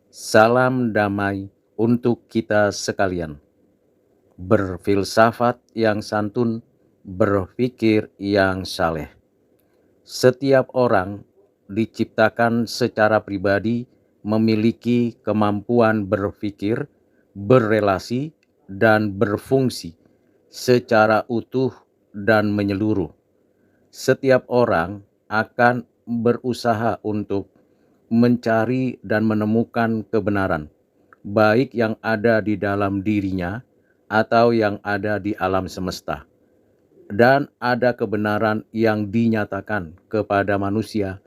Salam damai untuk kita sekalian. Berfilsafat yang santun, berpikir yang saleh. Setiap orang diciptakan secara pribadi memiliki kemampuan berpikir, berelasi, dan berfungsi secara utuh dan menyeluruh. Setiap orang akan berusaha untuk mencari dan menemukan kebenaran, baik yang ada di dalam dirinya atau yang ada di alam semesta. Dan ada kebenaran yang dinyatakan kepada manusia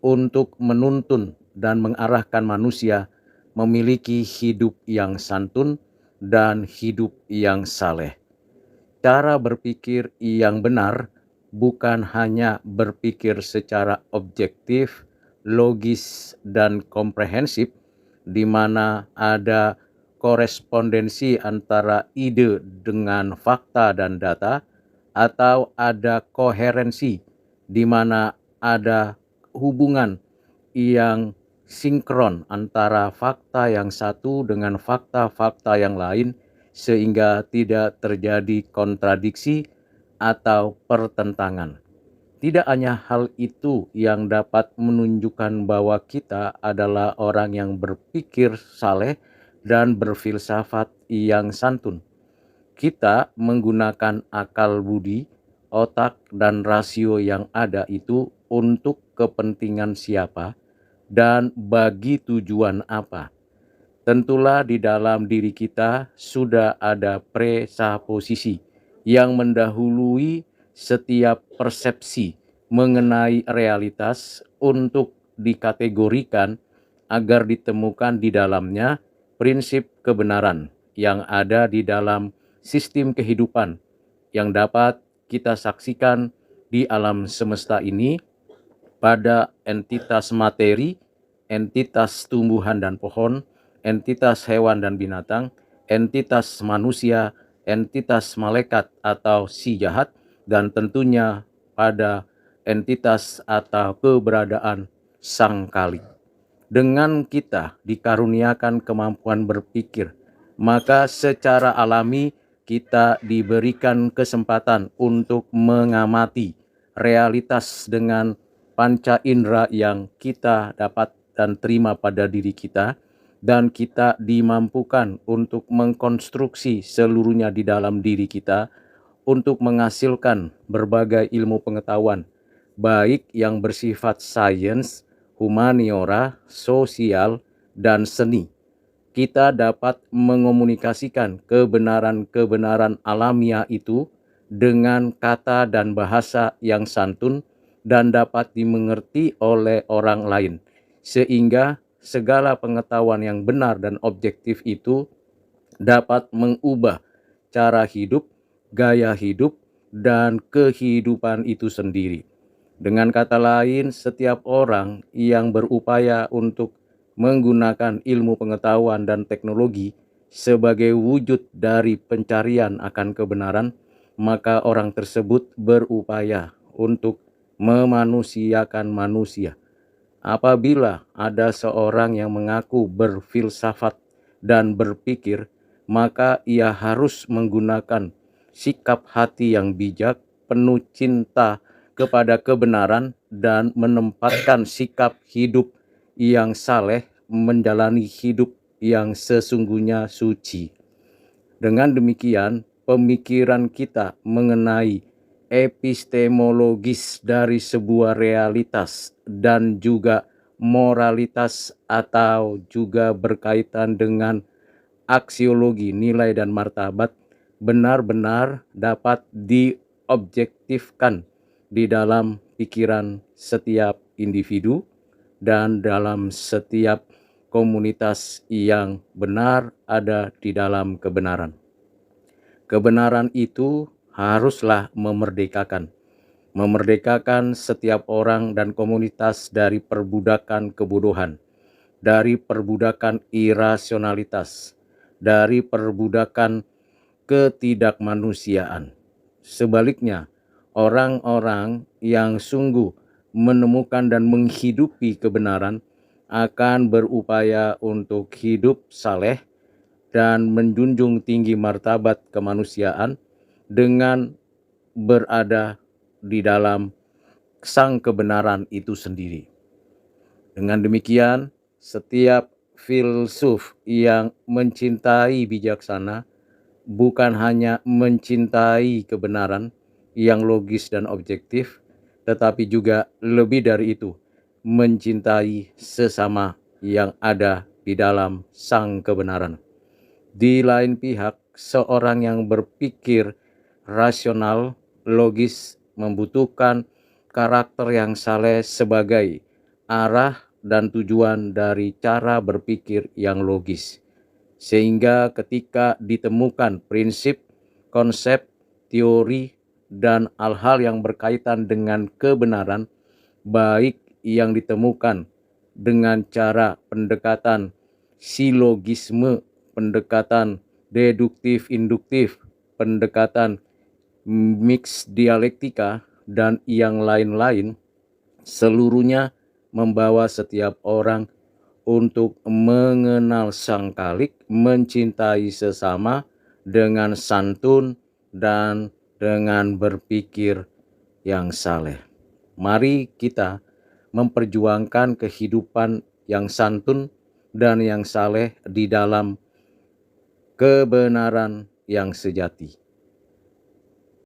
untuk menuntun dan mengarahkan manusia memiliki hidup yang santun dan hidup yang saleh. Cara berpikir yang benar bukan hanya berpikir secara objektif, logis, dan komprehensif, di mana ada korespondensi antara ide dengan fakta dan data, atau ada koherensi, di mana ada hubungan yang sinkron antara fakta yang satu dengan fakta-fakta yang lain, sehingga tidak terjadi kontradiksi atau pertentangan. Tidak hanya hal itu yang dapat menunjukkan bahwa kita adalah orang yang berpikir saleh dan berfilsafat yang santun. Kita menggunakan akal budi, otak, dan rasio yang ada itu untuk kepentingan siapa dan bagi tujuan apa. Tentulah di dalam diri kita sudah ada presupposisi yang mendahului setiap persepsi mengenai realitas untuk dikategorikan agar ditemukan di dalamnya prinsip kebenaran yang ada di dalam sistem kehidupan yang dapat kita saksikan di alam semesta ini pada entitas materi, entitas tumbuhan dan pohon, entitas hewan dan binatang, entitas manusia, entitas malaikat atau si jahat, dan tentunya pada entitas atau keberadaan sang kali. Dengan kita dikaruniakan kemampuan berpikir, maka secara alami kita diberikan kesempatan untuk mengamati realitas dengan panca indera yang kita dapat dan terima pada diri kita, dan kita dimampukan untuk mengkonstruksi seluruhnya di dalam diri kita untuk menghasilkan berbagai ilmu pengetahuan, baik yang bersifat sains, humaniora, sosial, dan seni. Kita dapat mengomunikasikan kebenaran-kebenaran alamiah itu dengan kata dan bahasa yang santun dan dapat dimengerti oleh orang lain, sehingga segala pengetahuan yang benar dan objektif itu dapat mengubah cara hidup, gaya hidup, dan kehidupan itu sendiri. Dengan kata lain, setiap orang yang berupaya untuk menggunakan ilmu pengetahuan dan teknologi sebagai wujud dari pencarian akan kebenaran, maka orang tersebut berupaya untuk memanusiakan manusia. Apabila ada seorang yang mengaku berfilsafat dan berpikir, maka ia harus menggunakan sikap hati yang bijak, penuh cinta kepada kebenaran, dan menempatkan sikap hidup yang saleh, menjalani hidup yang sesungguhnya suci. Dengan demikian, pemikiran kita mengenai epistemologis dari sebuah realitas dan juga moralitas atau juga berkaitan dengan aksiologi nilai dan martabat benar-benar dapat diobjektifkan di dalam pikiran setiap individu dan dalam setiap komunitas yang benar ada di dalam kebenaran. Kebenaran itu haruslah memerdekakan setiap orang dan komunitas dari perbudakan kebodohan, dari perbudakan irasionalitas, dari perbudakan ketidakmanusiaan. Sebaliknya, orang-orang yang sungguh menemukan dan menghidupi kebenaran akan berupaya untuk hidup saleh dan menjunjung tinggi martabat kemanusiaan dengan berada di dalam sang kebenaran itu sendiri. Dengan demikian, setiap filsuf yang mencintai bijaksana bukan hanya mencintai kebenaran yang logis dan objektif, tetapi juga lebih dari itu, mencintai sesama yang ada di dalam sang kebenaran. Di lain pihak, seorang yang berpikir rasional, logis, membutuhkan karakter yang saleh sebagai arah dan tujuan dari cara berpikir yang logis. Sehingga ketika ditemukan prinsip, konsep, teori, dan hal-hal yang berkaitan dengan kebenaran, baik yang ditemukan dengan cara pendekatan silogisme, pendekatan deduktif-induktif, pendekatan mix dialektika, dan yang lain-lain, seluruhnya membawa setiap orang untuk mengenal Sang Khalik, mencintai sesama dengan santun dan dengan berpikir yang saleh. Mari kita memperjuangkan kehidupan yang santun dan yang saleh di dalam kebenaran yang sejati.